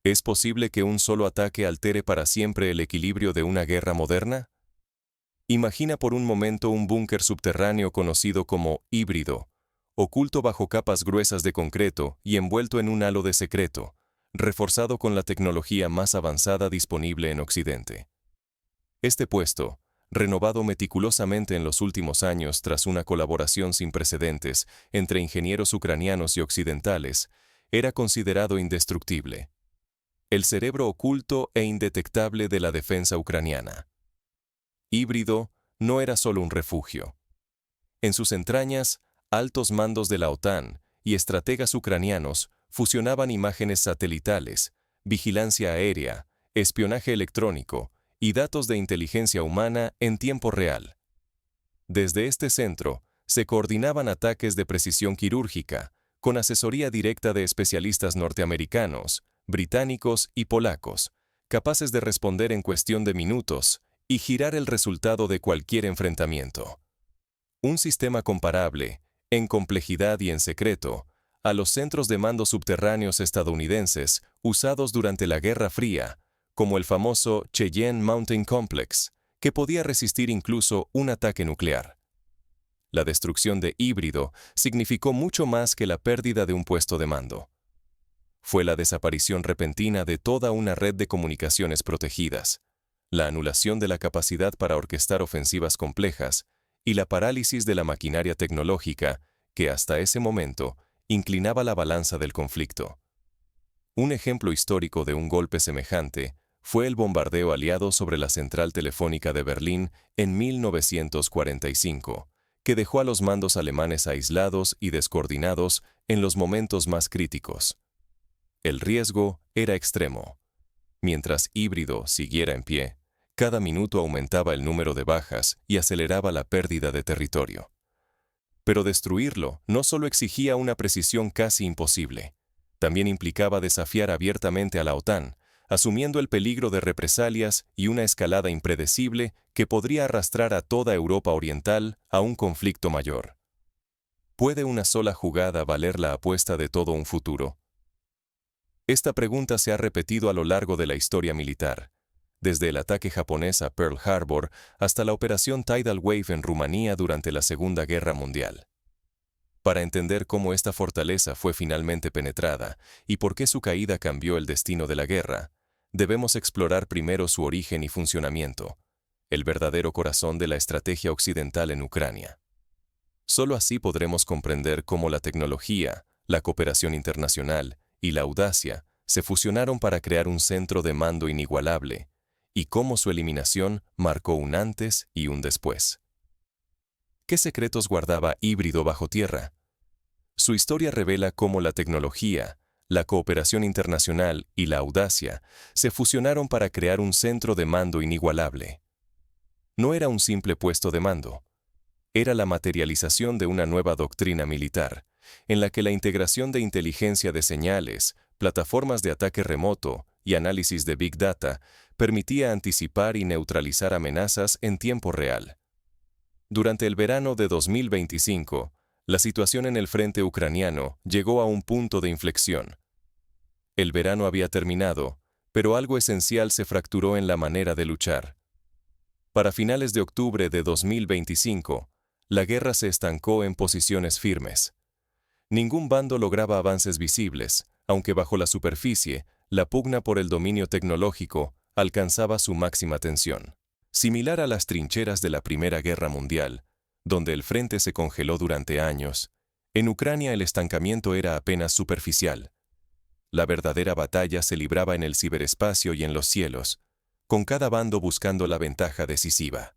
¿Es posible que un solo ataque altere para siempre el equilibrio de una guerra moderna? Imagina por un momento un búnker subterráneo conocido como híbrido, oculto bajo capas gruesas de concreto y envuelto en un halo de secreto, reforzado con la tecnología más avanzada disponible en Occidente. Este puesto, renovado meticulosamente en los últimos años tras una colaboración sin precedentes entre ingenieros ucranianos y occidentales, era considerado indestructible. El cerebro oculto e indetectable de la defensa ucraniana. Híbrido no era solo un refugio. En sus entrañas, altos mandos de la OTAN y estrategas ucranianos fusionaban imágenes satelitales, vigilancia aérea, espionaje electrónico y datos de inteligencia humana en tiempo real. Desde este centro, se coordinaban ataques de precisión quirúrgica, con asesoría directa de especialistas norteamericanos, británicos y polacos, capaces de responder en cuestión de minutos y girar el resultado de cualquier enfrentamiento. Un sistema comparable, en complejidad y en secreto, a los centros de mando subterráneos estadounidenses usados durante la Guerra Fría, como el famoso Cheyenne Mountain Complex, que podía resistir incluso un ataque nuclear. La destrucción de híbrido significó mucho más que la pérdida de un puesto de mando. Fue la desaparición repentina de toda una red de comunicaciones protegidas, la anulación de la capacidad para orquestar ofensivas complejas y la parálisis de la maquinaria tecnológica que hasta ese momento inclinaba la balanza del conflicto. Un ejemplo histórico de un golpe semejante fue el bombardeo aliado sobre la central telefónica de Berlín en 1945, que dejó a los mandos alemanes aislados y descoordinados en los momentos más críticos. El riesgo era extremo. Mientras híbrido siguiera en pie, cada minuto aumentaba el número de bajas y aceleraba la pérdida de territorio. Pero destruirlo no solo exigía una precisión casi imposible, también implicaba desafiar abiertamente a la OTAN, asumiendo el peligro de represalias y una escalada impredecible que podría arrastrar a toda Europa Oriental a un conflicto mayor. ¿Puede una sola jugada valer la apuesta de todo un futuro? Esta pregunta se ha repetido a lo largo de la historia militar, desde el ataque japonés a Pearl Harbor hasta la operación Tidal Wave en Rumanía durante la Segunda Guerra Mundial. Para entender cómo esta fortaleza fue finalmente penetrada y por qué su caída cambió el destino de la guerra, debemos explorar primero su origen y funcionamiento, el verdadero corazón de la estrategia occidental en Ucrania. Solo así podremos comprender cómo la tecnología, la cooperación internacional y la audacia se fusionaron para crear un centro de mando inigualable, y cómo su eliminación marcó un antes y un después. ¿Qué secretos guardaba híbrido bajo tierra? Su historia revela cómo la tecnología, la cooperación internacional y la audacia se fusionaron para crear un centro de mando inigualable. No era un simple puesto de mando. Era la materialización de una nueva doctrina militar, en la que la integración de inteligencia de señales, plataformas de ataque remoto y análisis de Big Data permitía anticipar y neutralizar amenazas en tiempo real. Durante el verano de 2025, la situación en el frente ucraniano llegó a un punto de inflexión. El verano había terminado, pero algo esencial se fracturó en la manera de luchar. Para finales de octubre de 2025, la guerra se estancó en posiciones firmes. Ningún bando lograba avances visibles, aunque bajo la superficie, la pugna por el dominio tecnológico alcanzaba su máxima tensión. Similar a las trincheras de la Primera Guerra Mundial, donde el frente se congeló durante años, en Ucrania el estancamiento era apenas superficial. La verdadera batalla se libraba en el ciberespacio y en los cielos, con cada bando buscando la ventaja decisiva.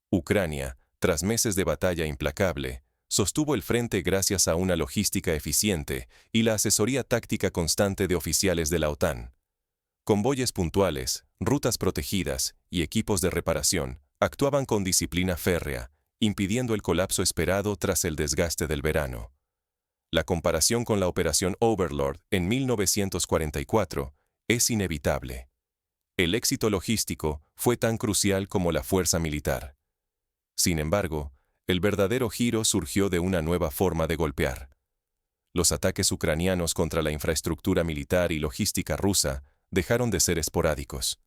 Ucrania, tras meses de batalla implacable, sostuvo el frente gracias a una logística eficiente y la asesoría táctica constante de oficiales de la OTAN. Convoyes puntuales, rutas protegidas y equipos de reparación actuaban con disciplina férrea, impidiendo el colapso esperado tras el desgaste del verano. La comparación con la Operación Overlord en 1944 es inevitable. El éxito logístico fue tan crucial como la fuerza militar. Sin embargo, el verdadero giro surgió de una nueva forma de golpear. Los ataques ucranianos contra la infraestructura militar y logística rusa dejaron de ser esporádicos.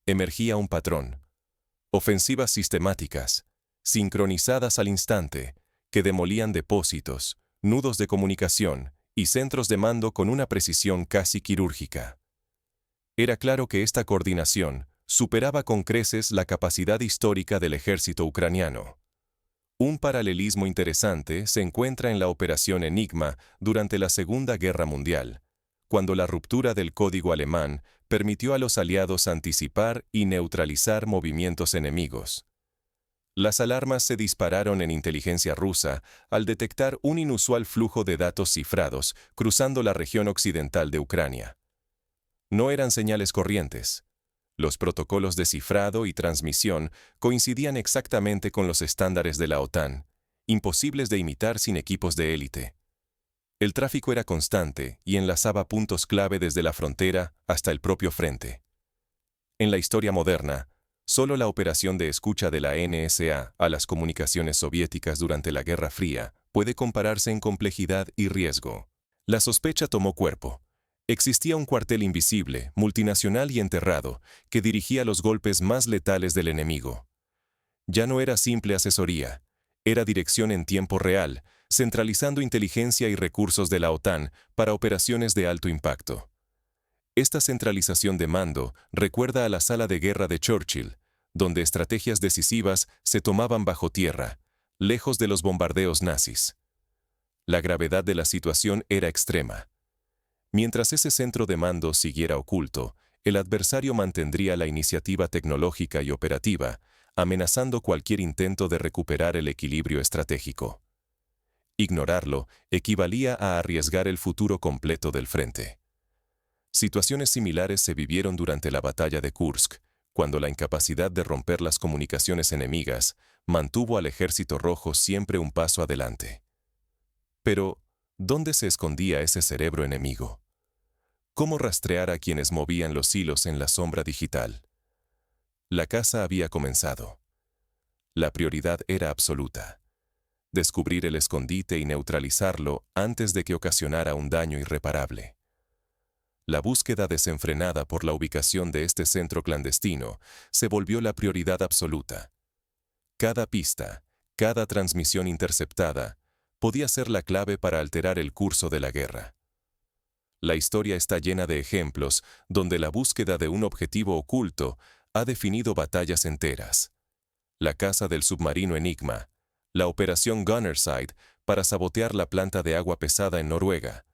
Emergía un patrón. Ofensivas sistemáticas, sincronizadas al instante, que demolían depósitos, nudos de comunicación y centros de mando con una precisión casi quirúrgica. Era claro que esta coordinación superaba con creces la capacidad histórica del ejército ucraniano. Un paralelismo interesante se encuentra en la Operación Enigma durante la Segunda Guerra Mundial, cuando la ruptura del código alemán permitió a los aliados anticipar y neutralizar movimientos enemigos. Las alarmas se dispararon en inteligencia rusa al detectar un inusual flujo de datos cifrados cruzando la región occidental de Ucrania. No eran señales corrientes. Los protocolos de cifrado y transmisión coincidían exactamente con los estándares de la OTAN, imposibles de imitar sin equipos de élite. El tráfico era constante y enlazaba puntos clave desde la frontera hasta el propio frente. En la historia moderna, solo la operación de escucha de la NSA a las comunicaciones soviéticas durante la Guerra Fría puede compararse en complejidad y riesgo. La sospecha tomó cuerpo. Existía un cuartel invisible, multinacional y enterrado, que dirigía los golpes más letales del enemigo. Ya no era simple asesoría, era dirección en tiempo real, centralizando inteligencia y recursos de la OTAN para operaciones de alto impacto. Esta centralización de mando recuerda a la sala de guerra de Churchill, donde estrategias decisivas se tomaban bajo tierra, lejos de los bombardeos nazis. La gravedad de la situación era extrema. Mientras ese centro de mando siguiera oculto, el adversario mantendría la iniciativa tecnológica y operativa, amenazando cualquier intento de recuperar el equilibrio estratégico. Ignorarlo equivalía a arriesgar el futuro completo del frente. Situaciones similares se vivieron durante la batalla de Kursk, cuando la incapacidad de romper las comunicaciones enemigas mantuvo al Ejército Rojo siempre un paso adelante. Pero, ¿dónde se escondía ese cerebro enemigo? ¿Cómo rastrear a quienes movían los hilos en la sombra digital? La caza había comenzado. La prioridad era absoluta: descubrir el escondite y neutralizarlo antes de que ocasionara un daño irreparable. La búsqueda desenfrenada por la ubicación de este centro clandestino se volvió la prioridad absoluta. Cada pista, cada transmisión interceptada, podía ser la clave para alterar el curso de la guerra. La historia está llena de ejemplos donde la búsqueda de un objetivo oculto ha definido batallas enteras. La caza del submarino Enigma, la operación Gunnerside para sabotear la planta de agua pesada en Noruega,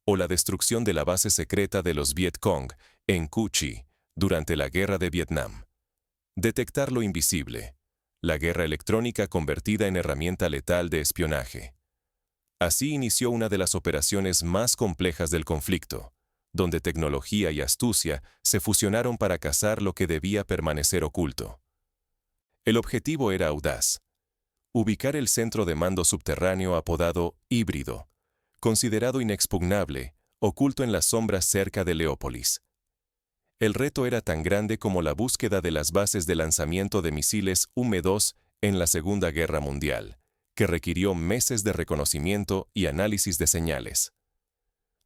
o la destrucción de la base secreta de los Viet Cong en Cu Chi durante la Guerra de Vietnam. Detectar lo invisible, la guerra electrónica convertida en herramienta letal de espionaje. Así inició una de las operaciones más complejas del conflicto, donde tecnología y astucia se fusionaron para cazar lo que debía permanecer oculto. El objetivo era audaz: ubicar el centro de mando subterráneo apodado Híbrido, considerado inexpugnable, oculto en las sombras cerca de Leópolis. El reto era tan grande como la búsqueda de las bases de lanzamiento de misiles UM-2 en la Segunda Guerra Mundial, que requirió meses de reconocimiento y análisis de señales.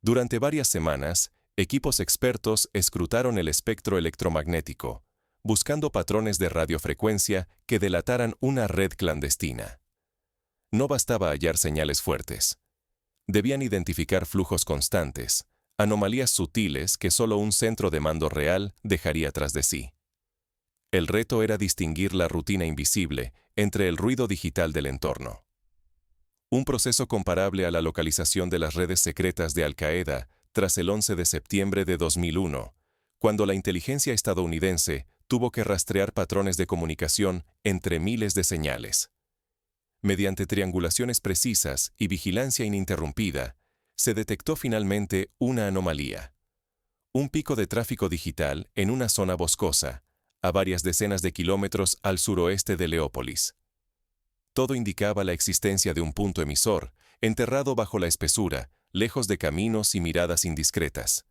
Durante varias semanas, equipos expertos escrutaron el espectro electromagnético, buscando patrones de radiofrecuencia que delataran una red clandestina. No bastaba hallar señales fuertes. Debían identificar flujos constantes, anomalías sutiles que solo un centro de mando real dejaría tras de sí. El reto era distinguir la rutina invisible entre el ruido digital del entorno. Un proceso comparable a la localización de las redes secretas de Al-Qaeda tras el 11 de septiembre de 2001, cuando la inteligencia estadounidense tuvo que rastrear patrones de comunicación entre miles de señales. Mediante triangulaciones precisas y vigilancia ininterrumpida, se detectó finalmente una anomalía. Un pico de tráfico digital en una zona boscosa, a varias decenas de kilómetros al suroeste de Leópolis. Todo indicaba la existencia de un punto emisor, enterrado bajo la espesura, lejos de caminos y miradas indiscretas.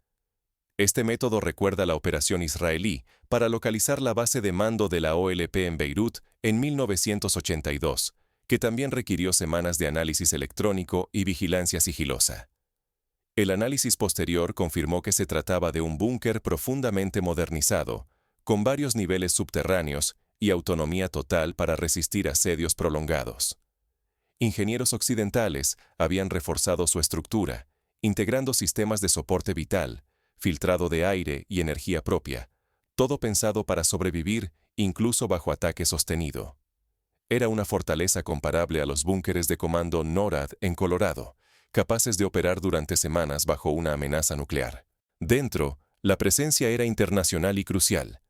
Este método recuerda la operación israelí para localizar la base de mando de la OLP en Beirut en 1982, que también requirió semanas de análisis electrónico y vigilancia sigilosa. El análisis posterior confirmó que se trataba de un búnker profundamente modernizado, con varios niveles subterráneos y autonomía total para resistir asedios prolongados. Ingenieros occidentales habían reforzado su estructura, integrando sistemas de soporte vital, filtrado de aire y energía propia, todo pensado para sobrevivir incluso bajo ataque sostenido. Era una fortaleza comparable a los búnkeres de comando NORAD en Colorado, capaces de operar durante semanas bajo una amenaza nuclear. Dentro, la presencia era internacional y crucial.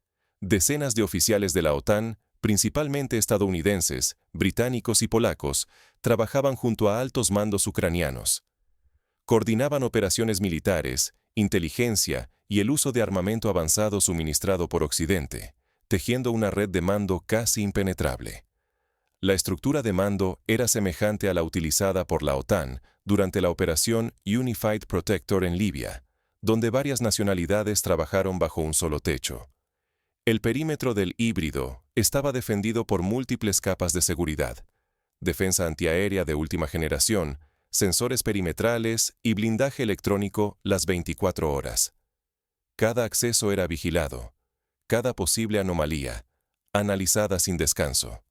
Decenas de oficiales de la OTAN, principalmente estadounidenses, británicos y polacos, trabajaban junto a altos mandos ucranianos. Coordinaban operaciones militares, inteligencia y el uso de armamento avanzado suministrado por Occidente, tejiendo una red de mando casi impenetrable. La estructura de mando era semejante a la utilizada por la OTAN durante la operación Unified Protector en Libia, donde varias nacionalidades trabajaron bajo un solo techo. El perímetro del híbrido estaba defendido por múltiples capas de seguridad, defensa antiaérea de última generación, sensores perimetrales y blindaje electrónico las 24 horas. Cada acceso era vigilado, cada posible anomalía, analizada sin descanso.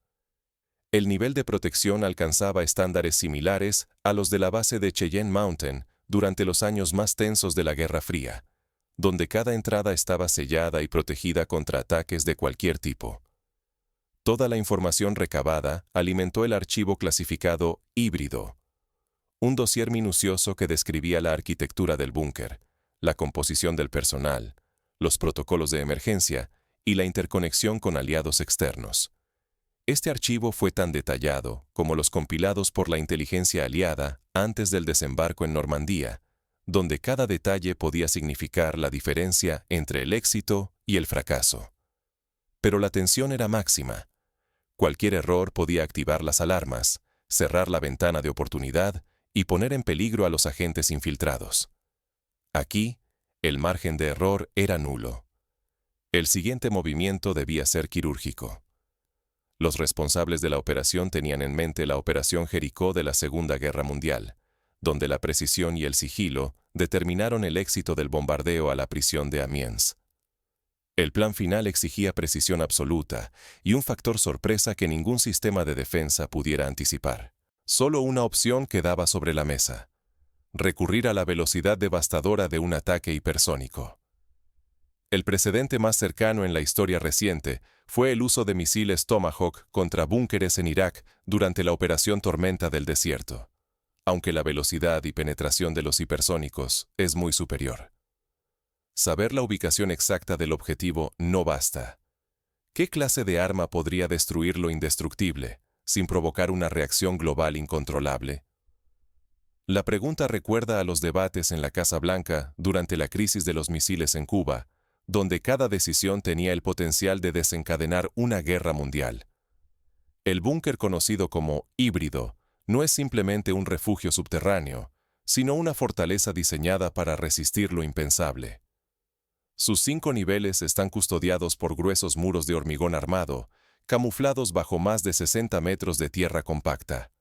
El nivel de protección alcanzaba estándares similares a los de la base de Cheyenne Mountain durante los años más tensos de la Guerra Fría, donde cada entrada estaba sellada y protegida contra ataques de cualquier tipo. Toda la información recabada alimentó el archivo clasificado híbrido, un dossier minucioso que describía la arquitectura del búnker, la composición del personal, los protocolos de emergencia y la interconexión con aliados externos. Este archivo fue tan detallado como los compilados por la inteligencia aliada antes del desembarco en Normandía, donde cada detalle podía significar la diferencia entre el éxito y el fracaso. Pero la tensión era máxima. Cualquier error podía activar las alarmas, cerrar la ventana de oportunidad y poner en peligro a los agentes infiltrados. Aquí, el margen de error era nulo. El siguiente movimiento debía ser quirúrgico. Los responsables de la operación tenían en mente la Operación Jericó de la Segunda Guerra Mundial, donde la precisión y el sigilo determinaron el éxito del bombardeo a la prisión de Amiens. El plan final exigía precisión absoluta y un factor sorpresa que ningún sistema de defensa pudiera anticipar. Solo una opción quedaba sobre la mesa: recurrir a la velocidad devastadora de un ataque hipersónico. El precedente más cercano en la historia reciente fue el uso de misiles Tomahawk contra búnkeres en Irak durante la Operación Tormenta del Desierto, aunque la velocidad y penetración de los hipersónicos es muy superior. Saber la ubicación exacta del objetivo no basta. ¿Qué clase de arma podría destruir lo indestructible, sin provocar una reacción global incontrolable? La pregunta recuerda a los debates en la Casa Blanca durante la crisis de los misiles en Cuba, donde cada decisión tenía el potencial de desencadenar una guerra mundial. El búnker conocido como híbrido no es simplemente un refugio subterráneo, sino una fortaleza diseñada para resistir lo impensable. Sus 5 niveles están custodiados por gruesos muros de hormigón armado, camuflados bajo más de 60 metros de tierra compacta.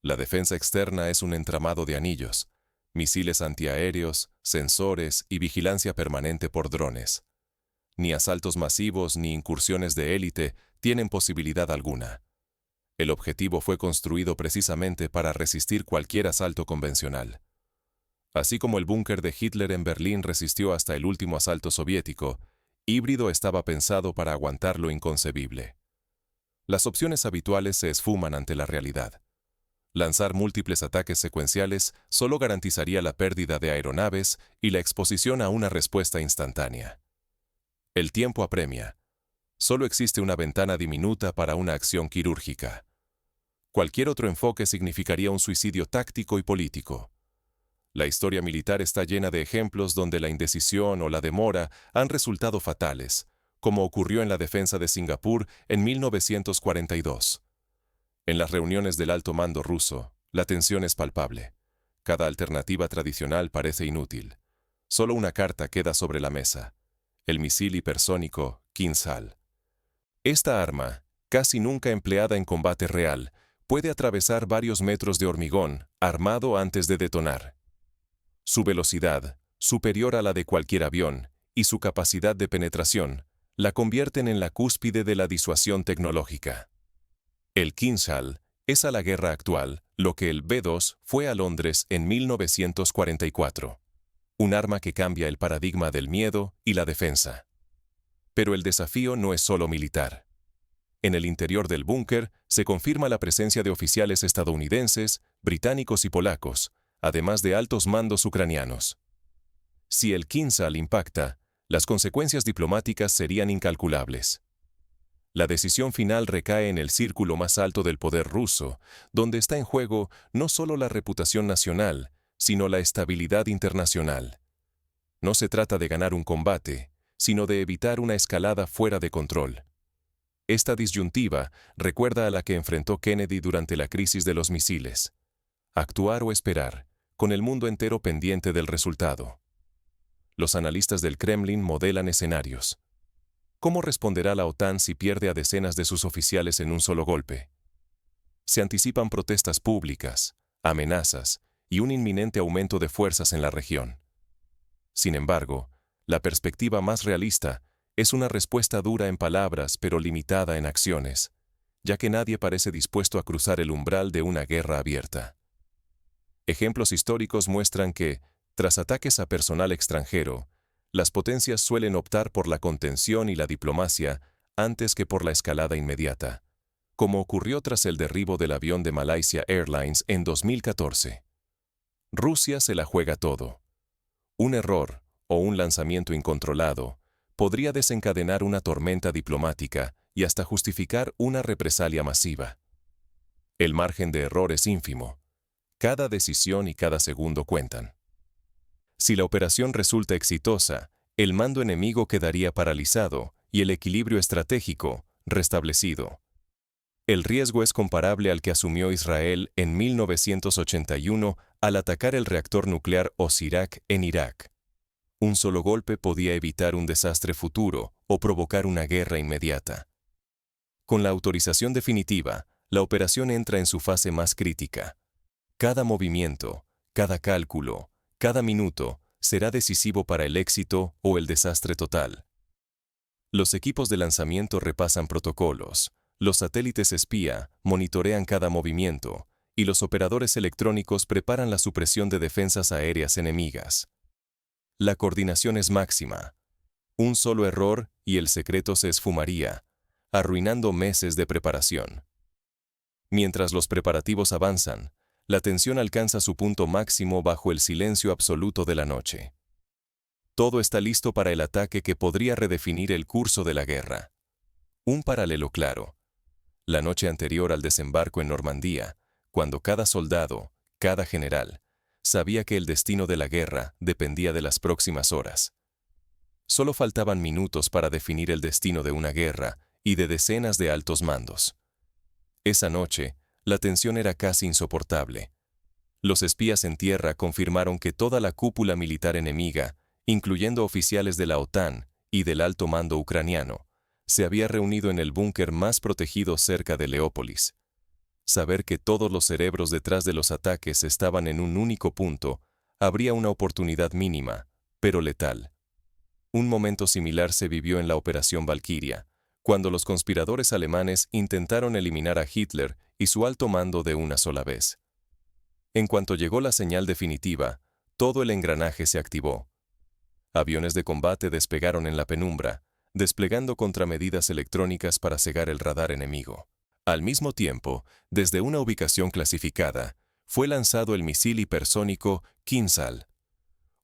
La defensa externa es un entramado de anillos, misiles antiaéreos, sensores y vigilancia permanente por drones. Ni asaltos masivos ni incursiones de élite tienen posibilidad alguna. El objetivo fue construido precisamente para resistir cualquier asalto convencional. Así como el búnker de Hitler en Berlín resistió hasta el último asalto soviético, híbrido estaba pensado para aguantar lo inconcebible. Las opciones habituales se esfuman ante la realidad. Lanzar múltiples ataques secuenciales solo garantizaría la pérdida de aeronaves y la exposición a una respuesta instantánea. El tiempo apremia. Solo existe una ventana diminuta para una acción quirúrgica. Cualquier otro enfoque significaría un suicidio táctico y político. La historia militar está llena de ejemplos donde la indecisión o la demora han resultado fatales, como ocurrió en la defensa de Singapur en 1942. En las reuniones del alto mando ruso, la tensión es palpable. Cada alternativa tradicional parece inútil. Solo una carta queda sobre la mesa: el misil hipersónico Kinzhal. Esta arma, casi nunca empleada en combate real, puede atravesar varios metros de hormigón, armado antes de detonar. Su velocidad, superior a la de cualquier avión, y su capacidad de penetración, la convierten en la cúspide de la disuasión tecnológica. El Kinzhal es a la guerra actual lo que el B-2 fue a Londres en 1944. Un arma que cambia el paradigma del miedo y la defensa. Pero el desafío no es solo militar. En el interior del búnker se confirma la presencia de oficiales estadounidenses, británicos y polacos, además de altos mandos ucranianos. Si el Kinzhal impacta, las consecuencias diplomáticas serían incalculables. La decisión final recae en el círculo más alto del poder ruso, donde está en juego no solo la reputación nacional, sino la estabilidad internacional. No se trata de ganar un combate, sino de evitar una escalada fuera de control. Esta disyuntiva recuerda a la que enfrentó Kennedy durante la crisis de los misiles. Actuar o esperar, con el mundo entero pendiente del resultado. Los analistas del Kremlin modelan escenarios. ¿Cómo responderá la OTAN si pierde a decenas de sus oficiales en un solo golpe? Se anticipan protestas públicas, amenazas y un inminente aumento de fuerzas en la región. Sin embargo, la perspectiva más realista es una respuesta dura en palabras pero limitada en acciones, ya que nadie parece dispuesto a cruzar el umbral de una guerra abierta. Ejemplos históricos muestran que, tras ataques a personal extranjero, las potencias suelen optar por la contención y la diplomacia antes que por la escalada inmediata, como ocurrió tras el derribo del avión de Malaysia Airlines en 2014. Rusia se la juega todo. Un error, o un lanzamiento incontrolado, podría desencadenar una tormenta diplomática y hasta justificar una represalia masiva. El margen de error es ínfimo. Cada decisión y cada segundo cuentan. Si la operación resulta exitosa, el mando enemigo quedaría paralizado y el equilibrio estratégico restablecido. El riesgo es comparable al que asumió Israel en 1981 al atacar el reactor nuclear Osirak en Irak. Un solo golpe podía evitar un desastre futuro o provocar una guerra inmediata. Con la autorización definitiva, la operación entra en su fase más crítica. Cada movimiento, cada cálculo, cada minuto será decisivo para el éxito o el desastre total. Los equipos de lanzamiento repasan protocolos, los satélites espía monitorean cada movimiento y los operadores electrónicos preparan la supresión de defensas aéreas enemigas. La coordinación es máxima. Un solo error y el secreto se esfumaría, arruinando meses de preparación. Mientras los preparativos avanzan, la tensión alcanza su punto máximo bajo el silencio absoluto de la noche. Todo está listo para el ataque que podría redefinir el curso de la guerra. Un paralelo claro. La noche anterior al desembarco en Normandía, cuando cada soldado, cada general, sabía que el destino de la guerra dependía de las próximas horas. Solo faltaban minutos para definir el destino de una guerra y de decenas de altos mandos. Esa noche, la tensión era casi insoportable. Los espías en tierra confirmaron que toda la cúpula militar enemiga, incluyendo oficiales de la OTAN y del alto mando ucraniano, se había reunido en el búnker más protegido cerca de Leópolis. Saber que todos los cerebros detrás de los ataques estaban en un único punto habría una oportunidad mínima, pero letal. Un momento similar se vivió en la Operación Valquiria, cuando los conspiradores alemanes intentaron eliminar a Hitler y su alto mando de una sola vez. En cuanto llegó la señal definitiva, todo el engranaje se activó. Aviones de combate despegaron en la penumbra, desplegando contramedidas electrónicas para cegar el radar enemigo. Al mismo tiempo, desde una ubicación clasificada, fue lanzado el misil hipersónico Kinzhal.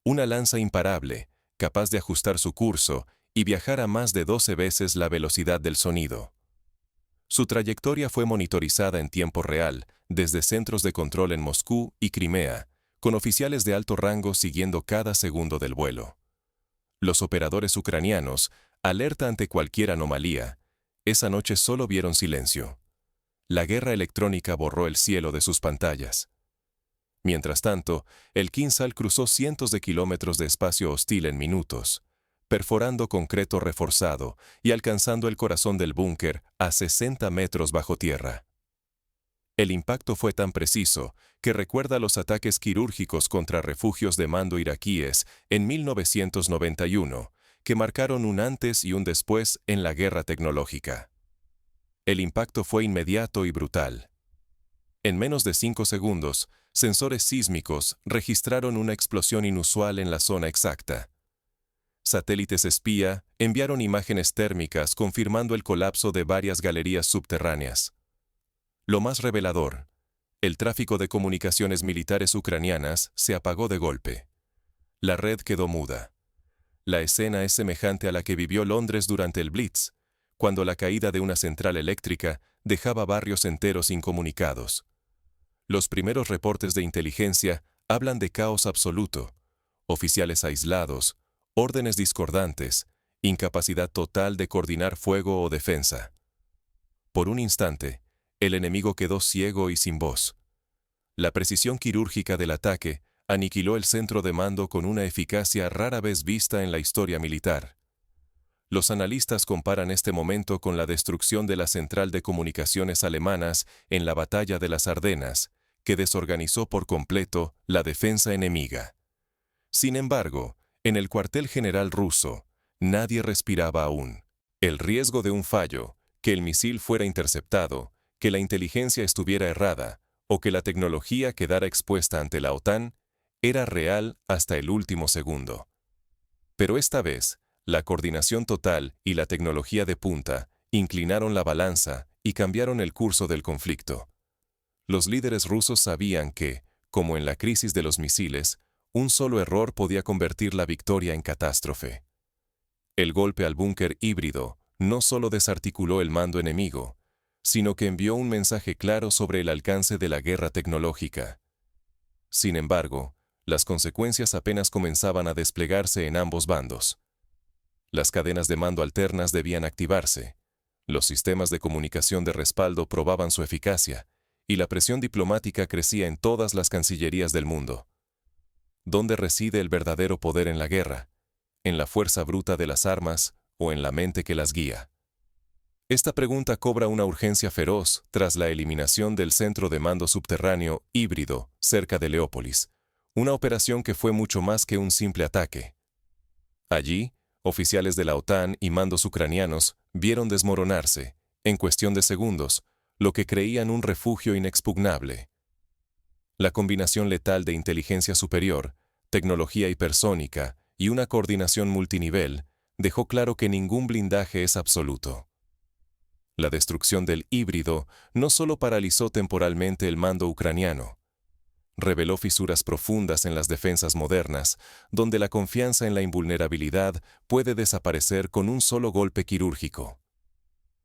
Una lanza imparable, capaz de ajustar su curso y viajar a más de 12 veces la velocidad del sonido. Su trayectoria fue monitorizada en tiempo real desde centros de control en Moscú y Crimea, con oficiales de alto rango siguiendo cada segundo del vuelo. Los operadores ucranianos, alerta ante cualquier anomalía, esa noche solo vieron silencio. La guerra electrónica borró el cielo de sus pantallas. Mientras tanto, el Kinzhal cruzó cientos de kilómetros de espacio hostil en minutos, perforando concreto reforzado y alcanzando el corazón del búnker a 60 metros bajo tierra. El impacto fue tan preciso que recuerda los ataques quirúrgicos contra refugios de mando iraquíes en 1991, que marcaron un antes y un después en la guerra tecnológica. El impacto fue inmediato y brutal. En menos de 5 segundos, sensores sísmicos registraron una explosión inusual en la zona exacta. Satélites espía enviaron imágenes térmicas confirmando el colapso de varias galerías subterráneas. Lo más revelador, el tráfico de comunicaciones militares ucranianas se apagó de golpe. La red quedó muda. La escena es semejante a la que vivió Londres durante el Blitz, cuando la caída de una central eléctrica dejaba barrios enteros incomunicados. Los primeros reportes de inteligencia hablan de caos absoluto, oficiales aislados, órdenes discordantes, incapacidad total de coordinar fuego o defensa. Por un instante, el enemigo quedó ciego y sin voz. La precisión quirúrgica del ataque aniquiló el centro de mando con una eficacia rara vez vista en la historia militar. Los analistas comparan este momento con la destrucción de la central de comunicaciones alemanas en la Batalla de las Ardenas, que desorganizó por completo la defensa enemiga. Sin embargo, en el cuartel general ruso, nadie respiraba aún. El riesgo de un fallo, que el misil fuera interceptado, que la inteligencia estuviera errada o que la tecnología quedara expuesta ante la OTAN, era real hasta el último segundo. Pero esta vez, la coordinación total y la tecnología de punta inclinaron la balanza y cambiaron el curso del conflicto. Los líderes rusos sabían que, como en la crisis de los misiles, un solo error podía convertir la victoria en catástrofe. El golpe al búnker híbrido no solo desarticuló el mando enemigo, sino que envió un mensaje claro sobre el alcance de la guerra tecnológica. Sin embargo, las consecuencias apenas comenzaban a desplegarse en ambos bandos. Las cadenas de mando alternas debían activarse, los sistemas de comunicación de respaldo probaban su eficacia, y la presión diplomática crecía en todas las cancillerías del mundo. ¿Dónde reside el verdadero poder en la guerra? ¿En la fuerza bruta de las armas o en la mente que las guía? Esta pregunta cobra una urgencia feroz tras la eliminación del centro de mando subterráneo híbrido cerca de Leópolis, una operación que fue mucho más que un simple ataque. Allí, oficiales de la OTAN y mandos ucranianos vieron desmoronarse, en cuestión de segundos, lo que creían un refugio inexpugnable. La combinación letal de inteligencia superior, tecnología hipersónica y una coordinación multinivel dejó claro que ningún blindaje es absoluto. La destrucción del híbrido no solo paralizó temporalmente el mando ucraniano, reveló fisuras profundas en las defensas modernas, donde la confianza en la invulnerabilidad puede desaparecer con un solo golpe quirúrgico.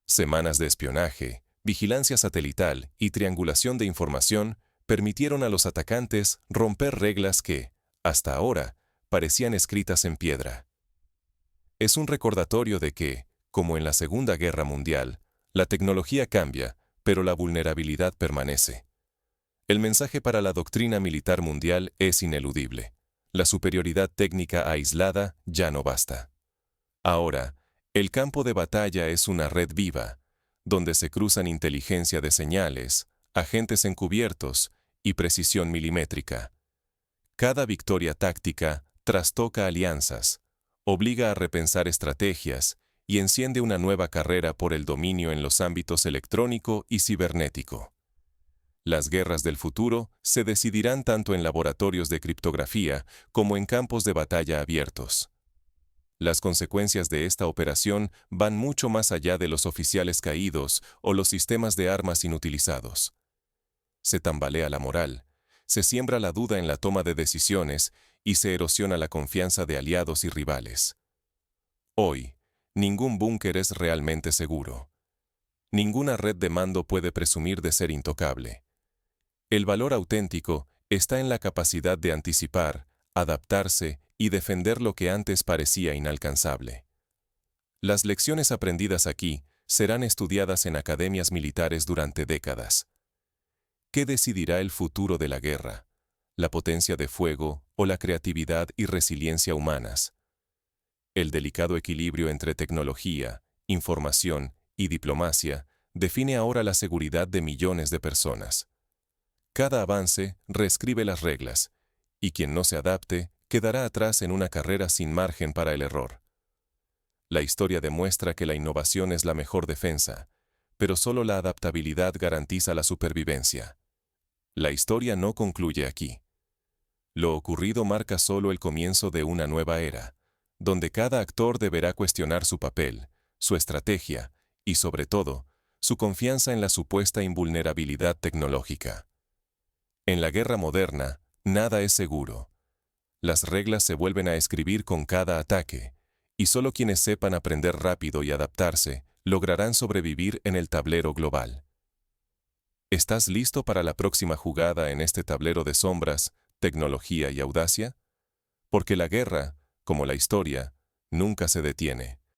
Semanas de espionaje, vigilancia satelital y triangulación de información permitieron a los atacantes romper reglas que, hasta ahora, parecían escritas en piedra. Es un recordatorio de que, como en la Segunda Guerra Mundial, la tecnología cambia, pero la vulnerabilidad permanece. El mensaje para la doctrina militar mundial es ineludible. La superioridad técnica aislada ya no basta. Ahora, el campo de batalla es una red viva, donde se cruzan inteligencia de señales, agentes encubiertos y precisión milimétrica. Cada victoria táctica trastoca alianzas, obliga a repensar estrategias y enciende una nueva carrera por el dominio en los ámbitos electrónico y cibernético. Las guerras del futuro se decidirán tanto en laboratorios de criptografía como en campos de batalla abiertos. Las consecuencias de esta operación van mucho más allá de los oficiales caídos o los sistemas de armas inutilizados. Se tambalea la moral, se siembra la duda en la toma de decisiones y se erosiona la confianza de aliados y rivales. Hoy, ningún búnker es realmente seguro. Ninguna red de mando puede presumir de ser intocable. El valor auténtico está en la capacidad de anticipar, adaptarse y defender lo que antes parecía inalcanzable. Las lecciones aprendidas aquí serán estudiadas en academias militares durante décadas. ¿Qué decidirá el futuro de la guerra? ¿La potencia de fuego o la creatividad y resiliencia humanas? El delicado equilibrio entre tecnología, información y diplomacia define ahora la seguridad de millones de personas. Cada avance reescribe las reglas, y quien no se adapte quedará atrás en una carrera sin margen para el error. La historia demuestra que la innovación es la mejor defensa, pero solo la adaptabilidad garantiza la supervivencia. La historia no concluye aquí. Lo ocurrido marca solo el comienzo de una nueva era, donde cada actor deberá cuestionar su papel, su estrategia y, sobre todo, su confianza en la supuesta invulnerabilidad tecnológica. En la guerra moderna, nada es seguro. Las reglas se vuelven a escribir con cada ataque, y solo quienes sepan aprender rápido y adaptarse lograrán sobrevivir en el tablero global. ¿Estás listo para la próxima jugada en este tablero de sombras, tecnología y audacia? Porque la guerra, como la historia, nunca se detiene.